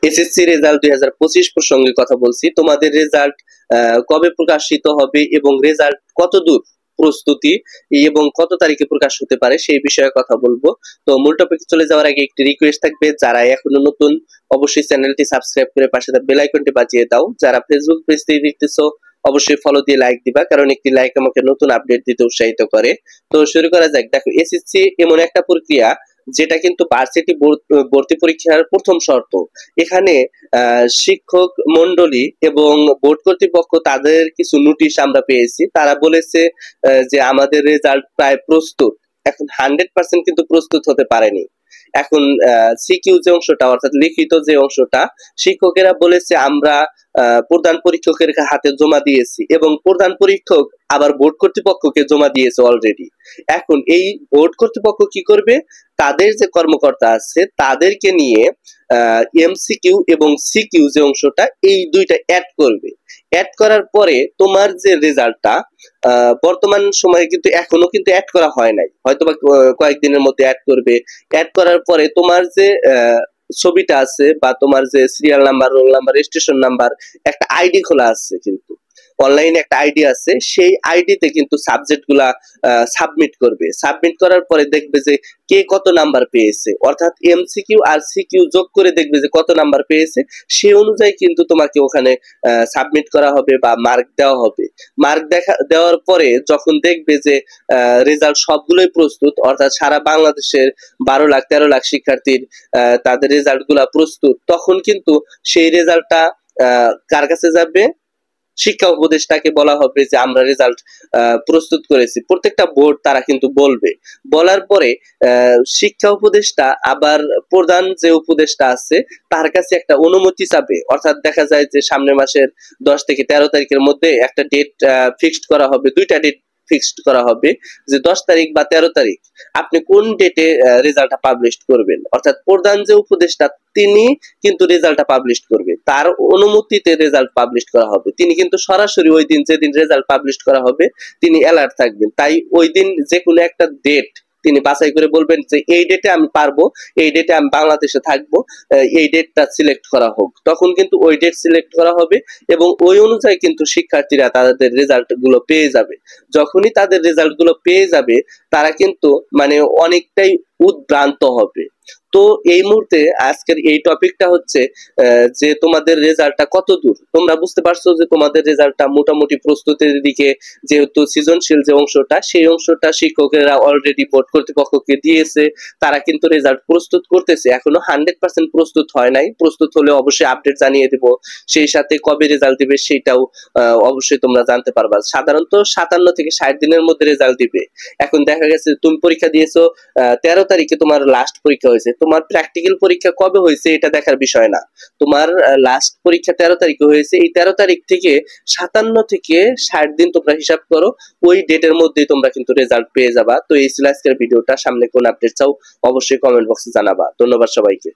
SSC result 2025 প্রসঙ্গে কথা বলছি। তোমাদের রেজাল্ট কবে প্রকাশিত হবে এবং রেজাল্ট কতদূর প্রস্তুতি এবং কত তারিখে প্রকাশ হতে পারে সেই বিষয়ে কথা বলবো। তো মূল টপিকে চলে যাওয়ার আগে একটি রিকোয়েস্ট থাকবে, যারা এখনো নতুন অবশ্যই চ্যানেলটি সাবস্ক্রাইব করে পাশে থাকা বেল আইকনটি বাজিয়ে দাও। যারা ফেসবুক পেজ থেকে দেখতেছো অবশ্যই ফলো দিয়ে লাইক দিবা, কারণ একটি লাইক আমাকে নতুন আপডেট দিতে উৎসাহিত করে। তো শুরু করা যাক। দেখো, এসএসসি এমন একটা প্রক্রিয়া যেটা কিন্তু ভার্সিটি ভর্তি পরীক্ষার প্রথম শর্ত। এখানে শিক্ষক মন্ডলী এবং বোর্ড কর্তৃপক্ষ তাদের কিছু নোটিশ আমরা পেয়েছি। তারা বলেছে যে আমাদের রেজাল্ট প্রায় প্রস্তুত। এখন 100% কিন্তু প্রস্তুত হতে পারেনি। এখন সিকিউ যে অংশটা অর্থাৎ লিখিত যে অংশটা শিক্ষকেরা বলেছে আমরা প্রধান পরীক্ষকের হাতে জমা দিয়েছি এবং প্রধান পরীক্ষক আবার বোর্ড কর্তৃপক্ষকে জমা দিয়েছে অলরেডি। এখন এই বোর্ড কর্তৃপক্ষ কি করবে, তাদের যে কর্মকর্তা আছে তাদেরকে নিয়ে এমসিকিউ এবং সিকিউ যে অংশটা এই দুইটা অ্যাড করবে। অ্যাড করার পরে তোমার যে রেজাল্টটা বর্তমান সময়ে কিন্তু এখনো কিন্তু অ্যাড করা হয় নাই, হয়তোবা কয়েকদিনের মধ্যে অ্যাড করবে। অ্যাড করার পরে তোমার যে ছবিটা আছে বা তোমার যে serial number, roll number, registration number, একটা আইডি খোলা আছে, কিন্তু অনলাইনে একটা আইডি আছে, সেই আইডিতে কিন্তু সাবজেক্ট গুলা সাবমিট করবে। সাবমিট করার পরে দেখবে যে কে কত নাম্বার পেয়েছে, অর্থাৎ এমসিকিউ আর সিকিউ যোগ করে দেখবে যে কত নাম্বার পেয়েছে, সেই অনুযায়ী কিন্তু তোমাকে ওখানে সাবমিট করা হবে বা মার্ক দেওয়া হবে। মার্ক দেওয়ার পরে যখন দেখবে যে রেজাল্ট সবগুলোই প্রস্তুত, অর্থাৎ সারা বাংলাদেশের 12 লাখ 13 লাখ শিক্ষার্থীর তাদের রেজাল্ট গুলা প্রস্তুত, তখন কিন্তু সেই রেজাল্টটা কার কাছে যাবে, শিক্ষা উপদেষ্টাকে বলা হবে যে আমরা রেজাল্ট প্রস্তুত করেছি। প্রত্যেকটা বোর্ড তারা কিন্তু বলবে। বলার পরে শিক্ষা উপদেষ্টা আবার প্রধান যে উপদেষ্টা আছে তার কাছে একটা অনুমতি চাবে, অর্থাৎ দেখা যায় যে সামনের মাসের 10 থেকে 13 তারিখের মধ্যে একটা ডেট ফিক্সড করা হবে, দুইটা ডেট ফিক্সড করা হবে যে 10 তারিখ বা 13 তারিখ আপনি কোন ডেটে রেজাল্টটা পাবলিশ করবেন। অর্থাৎ প্রধান যে উপদেষ্টা তিনি কিন্তু রেজাল্টটা পাবলিশ করবে, তার অনুমতিতে রেজাল্ট পাবলিশ করা হবে। তিনি কিন্তু সরাসরি ওই দিন যেদিন রেজাল্ট পাবলিশ করা হবে তিনি অ্যালার্ট থাকবেন। তাই ওই দিন যে কোনো একটা ডেট তিনি বাছাই করে বলবেন যে এই ডেটে আমি পারবো, এই ডেটে আমি বাংলাদেশে থাকবো, এই ডেটটা সিলেক্ট করা হোক। তখন কিন্তু ওই ডেট সিলেক্ট করা হবে এবং ওই অনুযায়ী কিন্তু শিক্ষার্থীরা তাদের রেজাল্ট গুলো পেয়ে যাবে। যখনই তাদের রেজাল্ট গুলো পেয়ে যাবে তারা কিন্তু মানে অনেকটাই উদ্ভ্রান্ত হবে। তো এই মুহূর্তে আজকের এই টপিকটা হচ্ছে যে তোমাদের রেজাল্টটা কত দূর। তোমরা বুঝতে পারছো যে তোমাদের রেজাল্টটা মোটামুটি প্রস্তুতির দিকে, যেহেতু সৃজনশীল যে অংশটা সেই অংশটা শিক্ষকেরা অলরেডি বোর্ড কর্তৃপক্ষকে দিয়েছে, তারা কিন্তু রেজাল্ট প্রস্তুত করতেছে। এখনো 100% প্রস্তুত হয় নাই, প্রস্তুত হলে অবশ্যই আপডেট জানিয়ে দেব। সেই সাথে কবে রেজাল্ট দিবে সেটাও অবশ্যই তোমরা জানতে পারবা। সাধারণত 57 থেকে 60 দিনের মধ্যে রেজাল্ট দিবে। এখন দেখা গেছে তুমি পরীক্ষা দিয়েছো 13 তারিখে তোমার লাস্ট পরীক্ষা হয়েছে, তোমার প্র্যাকটিক্যাল পরীক্ষা কবে হয়েছে এটা দেখার বিষয় না। তোমার লাস্ট পরীক্ষা 13 তারিখে হয়েছে, এই 13 তারিখ থেকে 57 থেকে 60 দিন তোমরা হিসাব করো, ওই ডেটের মধ্যেই তোমরা কিন্তু রেজাল্ট পেয়ে যাবা। তো এই ছিল আজকের ভিডিওটা। সামনে কোন আপডেট চাও অবশ্যই কমেন্ট বক্সে জানাবা। ধন্যবাদ সবাইকে।